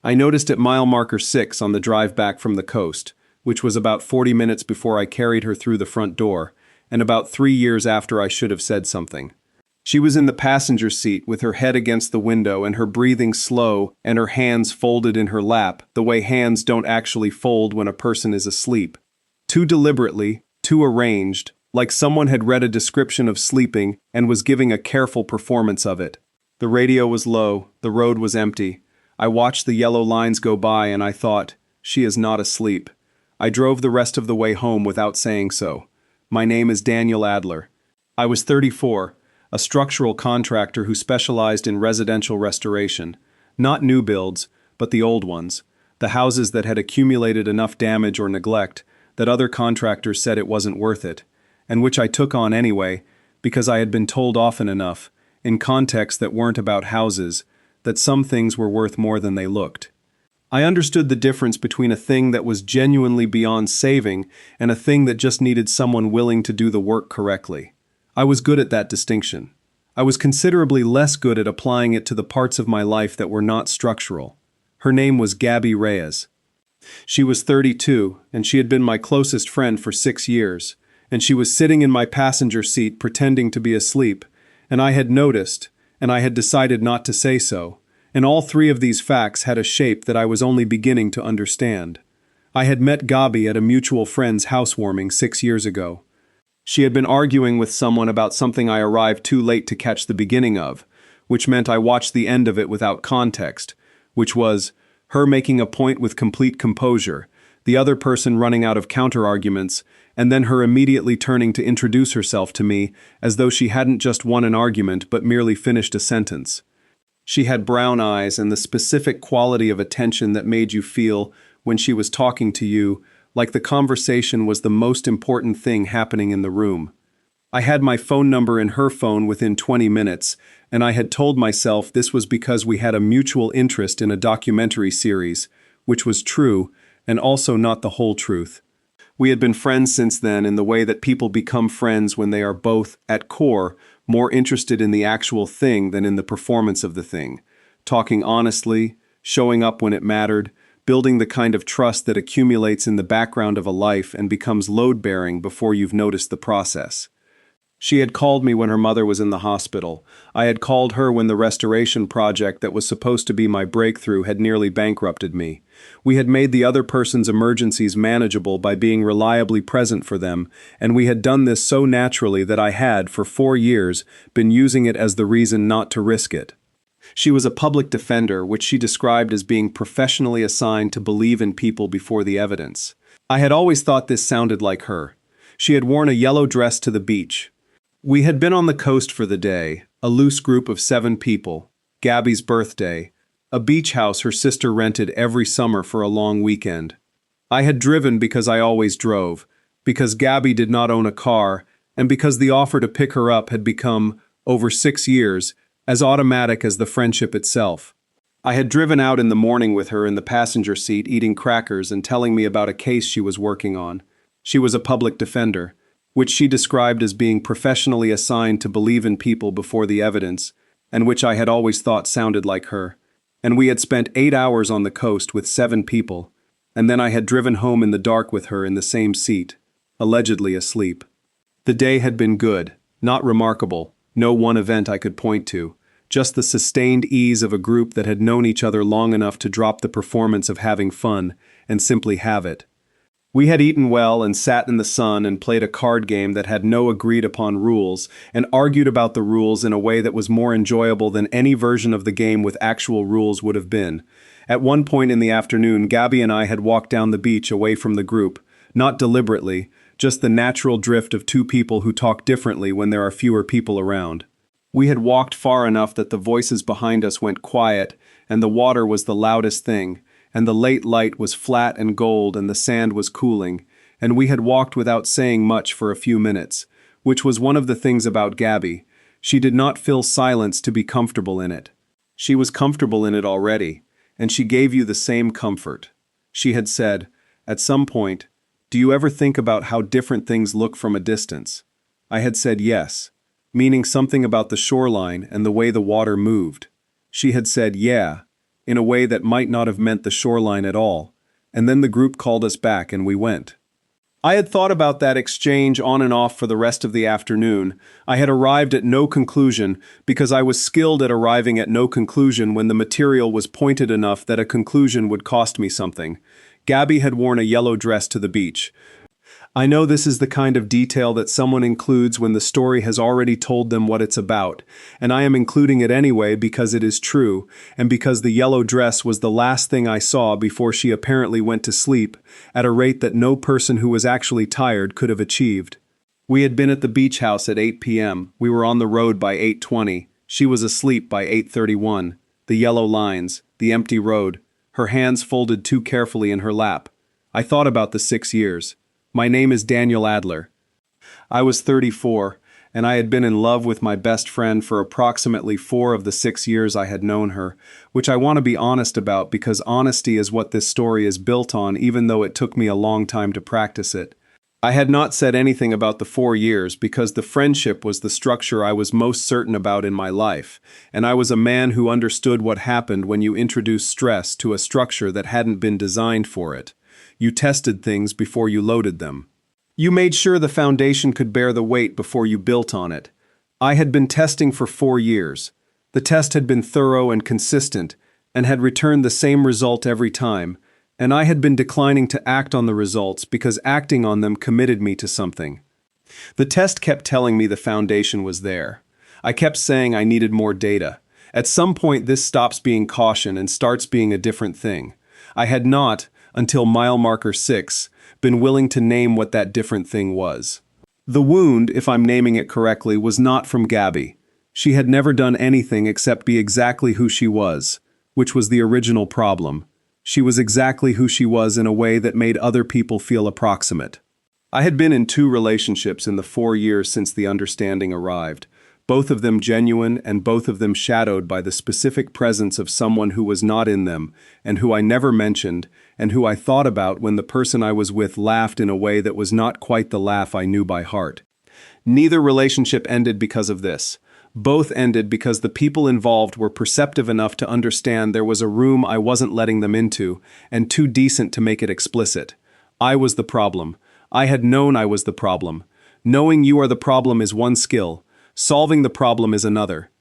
I noticed at mile marker 6 on the drive back from the coast, which was about 40 minutes before I carried her through the front door, and about 3 years after I should have said something. She was in the passenger seat with her head against the window and her breathing slow and her hands folded in her lap, the way hands don't actually fold when a person is asleep. Too deliberately, too arranged, like someone had read a description of sleeping and was giving a careful performance of it. The radio was low, the road was empty. I watched the yellow lines go by and I thought, she is not asleep. I drove the rest of the way home without saying so. My name is Daniel Adler. I was 34, a structural contractor who specialized in residential restoration. Not new builds, but the old ones. The houses that had accumulated enough damage or neglect that other contractors said it wasn't worth it, and which I took on anyway, because I had been told often enough, in contexts that weren't about houses, that some things were worth more than they looked. I understood the difference between a thing that was genuinely beyond saving and a thing that just needed someone willing to do the work correctly. I was good at that distinction. I was considerably less good at applying it to the parts of my life that were not structural. Her name was Gabby Reyes. She was 32, and she had been my closest friend for 6 years, and she was sitting in my passenger seat pretending to be asleep, and I had noticed, and I had decided not to say so, and all three of these facts had a shape that I was only beginning to understand. I had met Gabi at a mutual friend's housewarming 6 years ago. She had been arguing with someone about something I arrived too late to catch the beginning of, which meant I watched the end of it without context, which was her making a point with complete composure, the other person running out of counter-arguments, and then her immediately turning to introduce herself to me as though she hadn't just won an argument but merely finished a sentence. She had brown eyes and the specific quality of attention that made you feel, when she was talking to you, like the conversation was the most important thing happening in the room. I had my phone number in her phone within 20 minutes, and I had told myself this was because we had a mutual interest in a documentary series, which was true, and also not the whole truth. We had been friends since then in the way that people become friends when they are both, at core, more interested in the actual thing than in the performance of the thing, talking honestly, showing up when it mattered, building the kind of trust that accumulates in the background of a life and becomes load-bearing before you've noticed the process. She had called me when her mother was in the hospital. I had called her when the restoration project that was supposed to be my breakthrough had nearly bankrupted me. We had made the other person's emergencies manageable by being reliably present for them, and we had done this so naturally that I had, for 4 years, been using it as the reason not to risk it. She was a public defender, which she described as being professionally assigned to believe in people before the evidence. I had always thought this sounded like her. She had worn a yellow dress to the beach. We had been on the coast for the day, a loose group of 7 people, Gabby's birthday, a beach house her sister rented every summer for a long weekend. I had driven because I always drove, because Gabby did not own a car, and because the offer to pick her up had become, over 6 years, as automatic as the friendship itself. I had driven out in the morning with her in the passenger seat eating crackers and telling me about a case she was working on. She was a public defender, which she described as being professionally assigned to believe in people before the evidence, and which I had always thought sounded like her. And we had spent 8 hours on the coast with 7 people, and then I had driven home in the dark with her in the same seat, allegedly asleep. The day had been good, not remarkable, no one event I could point to, just the sustained ease of a group that had known each other long enough to drop the performance of having fun and simply have it. We had eaten well and sat in the sun and played a card game that had no agreed-upon rules and argued about the rules in a way that was more enjoyable than any version of the game with actual rules would have been. At one point in the afternoon, Gabby and I had walked down the beach away from the group, not deliberately, just the natural drift of 2 people who talk differently when there are fewer people around. We had walked far enough that the voices behind us went quiet, and the water was the loudest thing, and the late light was flat and gold and the sand was cooling, and we had walked without saying much for a few minutes, which was one of the things about Gabby. She did not fill silence to be comfortable in it. She was comfortable in it already, and she gave you the same comfort. She had said, at some point, "Do you ever think about how different things look from a distance?" I had said yes, meaning something about the shoreline and the way the water moved. She had said, "Yeah," in a way that might not have meant the shoreline at all, and then the group called us back and we went. I had thought about that exchange on and off for the rest of the afternoon. I had arrived at no conclusion because I was skilled at arriving at no conclusion when the material was pointed enough that a conclusion would cost me something. Gabby had worn a yellow dress to the beach. I know this is the kind of detail that someone includes when the story has already told them what it's about, and I am including it anyway because it is true, and because the yellow dress was the last thing I saw before she apparently went to sleep, at a rate that no person who was actually tired could have achieved. We had been at the beach house at 8 p.m., we were on the road by 8:20, she was asleep by 8:31, the yellow lines, the empty road, her hands folded too carefully in her lap. I thought about the 6 years. My name is Daniel Adler. I was 34, and I had been in love with my best friend for approximately 4 of the 6 years I had known her, which I want to be honest about because honesty is what this story is built on, even though it took me a long time to practice it. I had not said anything about the 4 years because the friendship was the structure I was most certain about in my life, and I was a man who understood what happened when you introduce stress to a structure that hadn't been designed for it. You tested things before you loaded them. You made sure the foundation could bear the weight before you built on it. I had been testing for 4 years. The test had been thorough and consistent, and had returned the same result every time, and I had been declining to act on the results because acting on them committed me to something. The test kept telling me the foundation was there. I kept saying I needed more data. At some point this stops being caution and starts being a different thing. I had not, until mile marker 6, been willing to name what that different thing was. The wound, if I'm naming it correctly, was not from Gabby. She had never done anything except be exactly who she was, which was the original problem. She was exactly who she was in a way that made other people feel approximate. I had been in 2 relationships in the 4 years since the understanding arrived, both of them genuine and both of them shadowed by the specific presence of someone who was not in them, and who I never mentioned, and who I thought about when the person I was with laughed in a way that was not quite the laugh I knew by heart. Neither relationship ended because of this. Both ended because the people involved were perceptive enough to understand there was a room I wasn't letting them into, and too decent to make it explicit. I was the problem. I had known I was the problem. Knowing you are the problem is one skill. Solving the problem is another.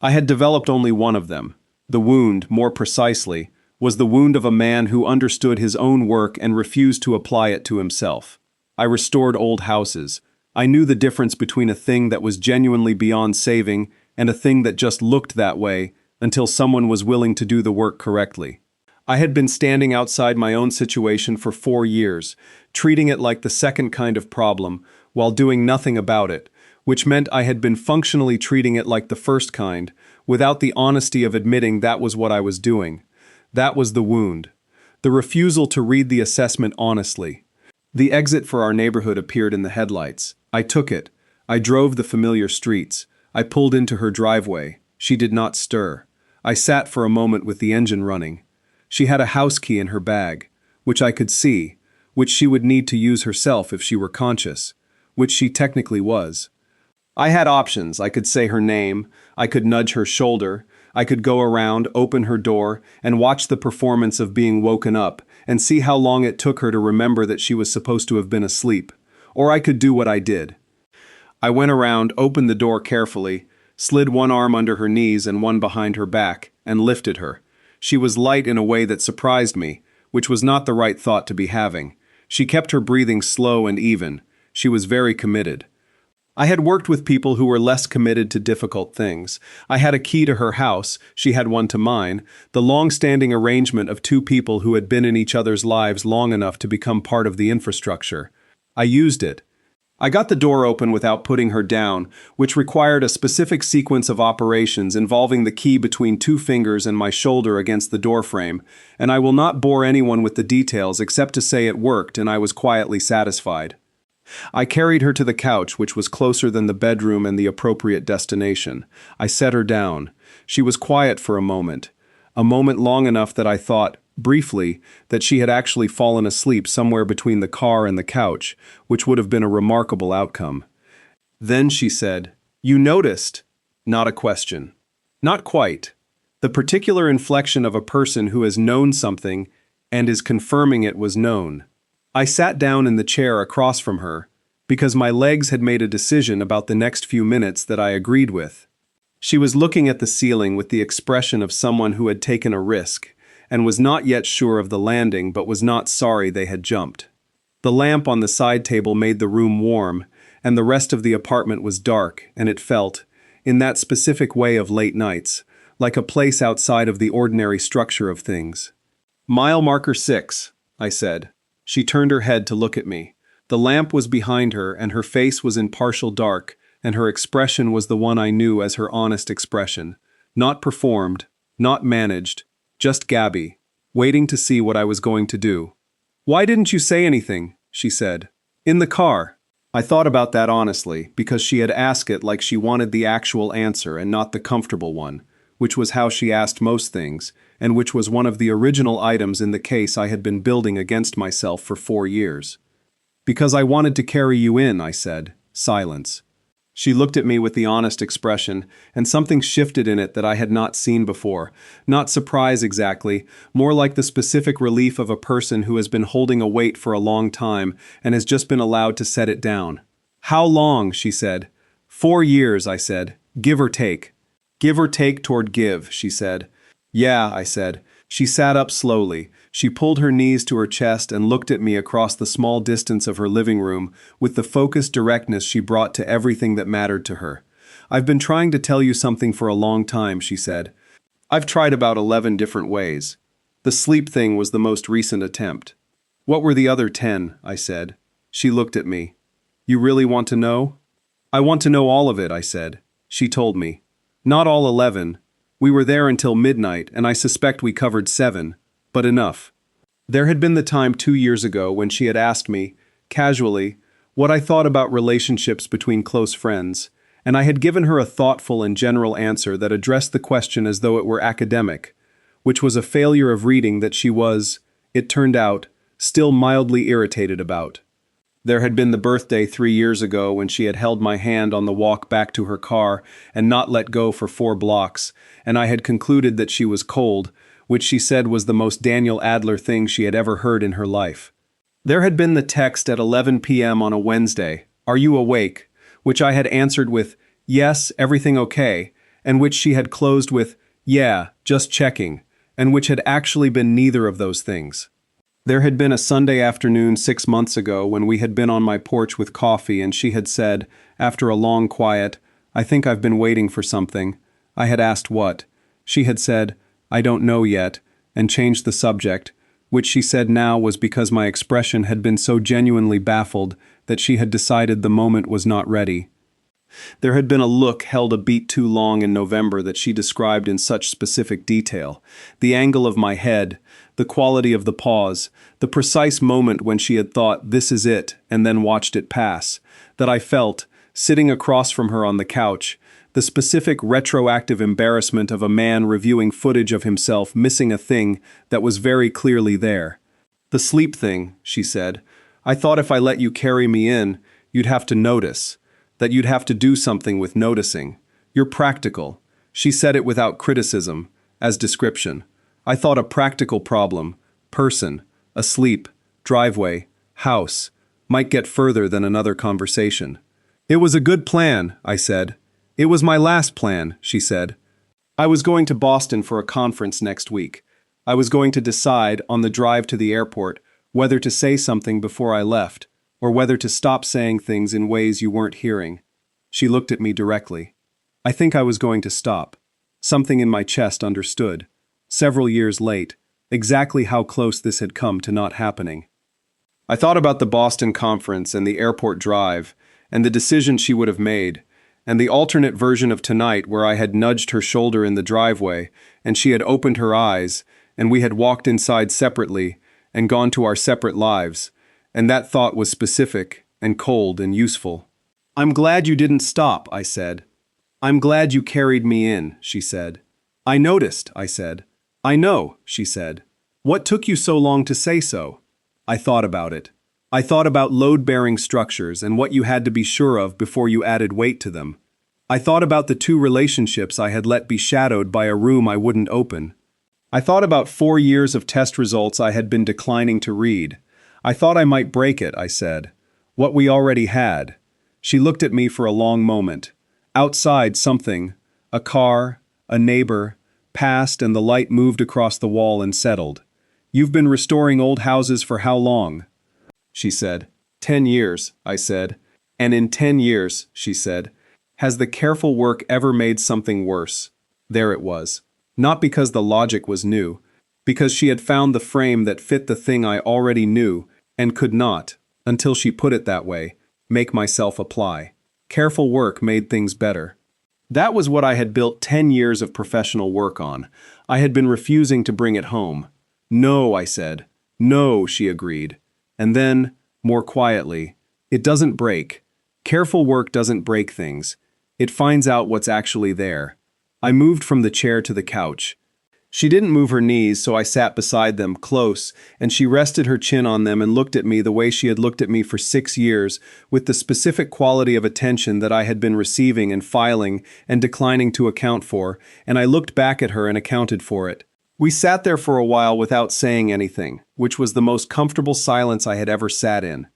I had developed only one of them. The wound, more precisely, was the wound of a man who understood his own work and refused to apply it to himself. I restored old houses. I knew the difference between a thing that was genuinely beyond saving and a thing that just looked that way until someone was willing to do the work correctly. I had been standing outside my own situation for 4 years, treating it like the second kind of problem, while doing nothing about it, which meant I had been functionally treating it like the first kind, without the honesty of admitting that was what I was doing. That was the wound. The refusal to read the assessment honestly. The exit for our neighborhood appeared in the headlights. I took it. I drove the familiar streets. I pulled into her driveway. She did not stir. I sat for a moment with the engine running. She had a house key in her bag, which I could see, which she would need to use herself if she were conscious, which she technically was. I had options. I could say her name, I could nudge her shoulder, I could go around, open her door, and watch the performance of being woken up, and see how long it took her to remember that she was supposed to have been asleep. Or I could do what I did. I went around, opened the door carefully, slid one arm under her knees and one behind her back, and lifted her. She was light in a way that surprised me, which was not the right thought to be having. She kept her breathing slow and even. She was very committed. I had worked with people who were less committed to difficult things. I had a key to her house, she had one to mine, the long-standing arrangement of 2 people who had been in each other's lives long enough to become part of the infrastructure. I used it. I got the door open without putting her down, which required a specific sequence of operations involving the key between 2 fingers and my shoulder against the doorframe, and I will not bore anyone with the details except to say it worked and I was quietly satisfied. I carried her to the couch, which was closer than the bedroom and the appropriate destination. I set her down. She was quiet for a moment long enough that I thought, briefly, that she had actually fallen asleep somewhere between the car and the couch, which would have been a remarkable outcome. Then she said, "You noticed?" Not a question. Not quite. The particular inflection of a person who has known something and is confirming it was known. I sat down in the chair across from her, because my legs had made a decision about the next few minutes that I agreed with. She was looking at the ceiling with the expression of someone who had taken a risk, and was not yet sure of the landing but was not sorry they had jumped. The lamp on the side table made the room warm, and the rest of the apartment was dark, and it felt, in that specific way of late nights, like a place outside of the ordinary structure of things. "Mile marker 6, I said. She turned her head to look at me. The lamp was behind her, and her face was in partial dark, and her expression was the one I knew as her honest expression. Not performed, not managed, just Gabby, waiting to see what I was going to do. "Why didn't you say anything?" she said. "In the car." I thought about that honestly, because she had asked it like she wanted the actual answer and not the comfortable one, which was how she asked most things, and which was one of the original items in the case I had been building against myself for 4 years. "Because I wanted to carry you in," I said. Silence. She looked at me with the honest expression, and something shifted in it that I had not seen before. Not surprise exactly, more like the specific relief of a person who has been holding a weight for a long time and has just been allowed to set it down. "How long?" she said. 4 years, I said. "Give or take." "Give or take toward give," she said. "Yeah," I said. She sat up slowly. She pulled her knees to her chest and looked at me across the small distance of her living room with the focused directness she brought to everything that mattered to her. "I've been trying to tell you something for a long time," she said. "I've tried about 11 different ways. The sleep thing was the most recent attempt." "What were the other 10?" I said. She looked at me. "You really want to know?" "I want to know all of it," I said. She told me. "Not all 11. We were there until midnight, and I suspect we covered 7. But enough." There had been the time 2 years ago when she had asked me, casually, what I thought about relationships between close friends, and I had given her a thoughtful and general answer that addressed the question as though it were academic, which was a failure of reading that she was, it turned out, still mildly irritated about. There had been the birthday 3 years ago when she had held my hand on the walk back to her car and not let go for 4 blocks, and I had concluded that she was cold, which she said was the most Daniel Adler thing she had ever heard in her life. There had been the text at 11 p.m. on a Wednesday, "Are you awake?" which I had answered with, "Yes, everything okay," and which she had closed with, "Yeah, just checking," and which had actually been neither of those things. There had been a Sunday afternoon 6 months ago when we had been on my porch with coffee and she had said, after a long quiet, "I think I've been waiting for something." I had asked what. She had said, "I don't know yet," and changed the subject, which she said now was because my expression had been so genuinely baffled that she had decided the moment was not ready. There had been a look held a beat too long in November that she described in such specific detail. The angle of my head, the quality of the pause, the precise moment when she had thought, "This is it," and then watched it pass, that I felt, sitting across from her on the couch, the specific retroactive embarrassment of a man reviewing footage of himself missing a thing that was very clearly there. "The sleep thing," she said. "I thought if I let you carry me in, you'd have to notice. That you'd have to do something with noticing. You're practical." She said it without criticism, as description. I thought a practical problem, person, asleep, driveway, house, might get further than another conversation. "It was a good plan," I said. "It was my last plan," she said. "I was going to Boston for a conference next week. I was going to decide, on the drive to the airport, whether to say something before I left, or whether to stop saying things in ways you weren't hearing." She looked at me directly. I think I was going to stop. Something in my chest understood, several years late, exactly how close this had come to not happening. I thought about the Boston conference and the airport drive, and the decision she would have made, and the alternate version of tonight where I had nudged her shoulder in the driveway, and she had opened her eyes, and we had walked inside separately, and gone to our separate lives, and that thought was specific, and cold, and useful. "I'm glad you didn't stop," I said. "I'm glad you carried me in," she said. "I noticed," I said. "I know," she said. "What took you so long to say so?" I thought about it. I thought about load-bearing structures and what you had to be sure of before you added weight to them. I thought about the 2 relationships I had let be shadowed by a room I wouldn't open. I thought about 4 years of test results I had been declining to read. I thought I might break it, I said. What we already had. She looked at me for a long moment. Outside, something, a car, a neighbor, passed and the light moved across the wall and settled. You've been restoring old houses for how long? She said. 10 years, I said. And in 10 years, she said, has the careful work ever made something worse? There it was. Not because the logic was new, because she had found the frame that fit the thing I already knew and could not, until she put it that way, make myself apply. Careful work made things better. That was what I had built 10 years of professional work on. I had been refusing to bring it home. No, I said. No, she agreed. And then, more quietly, it doesn't break. Careful work doesn't break things. It finds out what's actually there. I moved from the chair to the couch. She didn't move her knees, so I sat beside them, close, and she rested her chin on them and looked at me the way she had looked at me for 6 years, with the specific quality of attention that I had been receiving and filing and declining to account for, and I looked back at her and accounted for it. We sat there for a while without saying anything, which was the most comfortable silence I had ever sat in.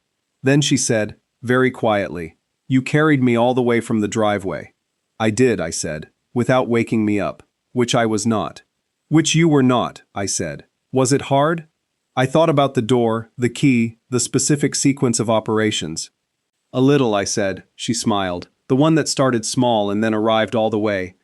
Then she said, very quietly, "You carried me all the way from the driveway." "I did," I said, "without waking me up, which I was not." "Which you were not," I said. "Was it hard?" I thought about the door, the key, the specific sequence of operations. "A little," I said. She smiled. "The one that started small and then arrived all the way."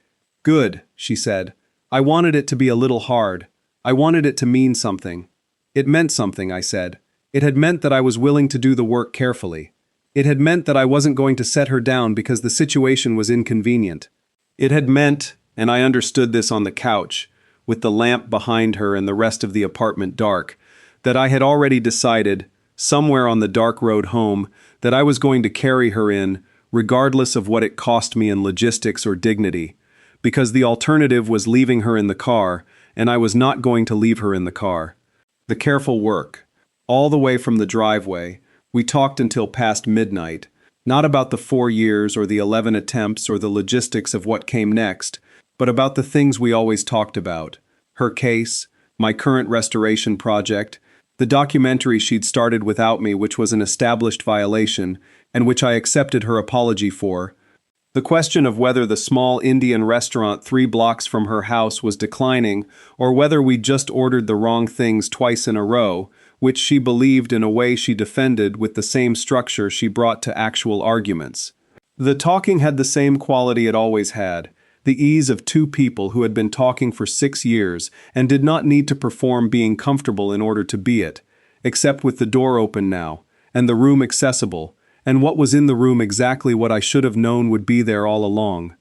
"Good," she said. "I wanted it to be a little hard. I wanted it to mean something." "It meant something," I said. "It had meant that I was willing to do the work carefully. It had meant that I wasn't going to set her down because the situation was inconvenient. It had meant, and I understood this on the couch, with the lamp behind her and the rest of the apartment dark, that I had already decided, somewhere on the dark road home, that I was going to carry her in, regardless of what it cost me in logistics or dignity, because the alternative was leaving her in the car, and I was not going to leave her in the car. The careful work. All the way from the driveway, we talked until past midnight, not about the 4 years or the 11 attempts or the logistics of what came next, but about the things we always talked about. Her case, my current restoration project, the documentary she'd started without me, which was an established violation, and which I accepted her apology for. The question of whether the small Indian restaurant 3 blocks from her house was declining, or whether we'd just ordered the wrong things twice in a row, which she believed in a way she defended with the same structure she brought to actual arguments. The talking had the same quality it always had, the ease of 2 people who had been talking for 6 years and did not need to perform being comfortable in order to be it, except with the door open now, and the room accessible, and what was in the room exactly what I should have known would be there all along.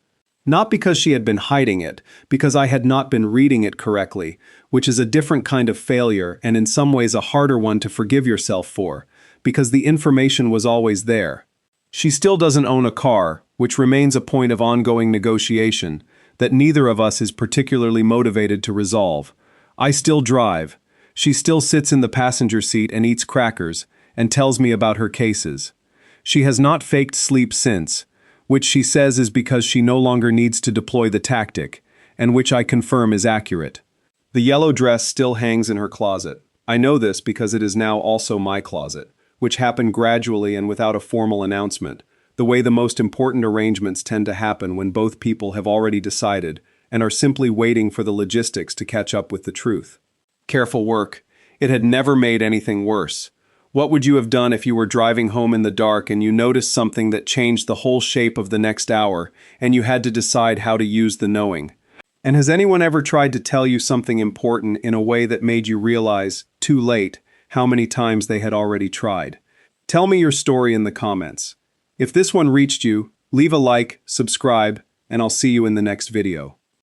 Not because she had been hiding it, because I had not been reading it correctly, which is a different kind of failure and in some ways a harder one to forgive yourself for, because the information was always there. She still doesn't own a car, which remains a point of ongoing negotiation that neither of us is particularly motivated to resolve. I still drive. She still sits in the passenger seat and eats crackers and tells me about her cases. She has not faked sleep since, which she says is because she no longer needs to deploy the tactic, and which I confirm is accurate. The yellow dress still hangs in her closet. I know this because it is now also my closet, which happened gradually and without a formal announcement, the way the most important arrangements tend to happen when both people have already decided and are simply waiting for the logistics to catch up with the truth. Careful work. It had never made anything worse. What would you have done if you were driving home in the dark and you noticed something that changed the whole shape of the next hour, and you had to decide how to use the knowing? And has anyone ever tried to tell you something important in a way that made you realize, too late, how many times they had already tried? Tell me your story in the comments. If this one reached you, leave a like, subscribe, and I'll see you in the next video.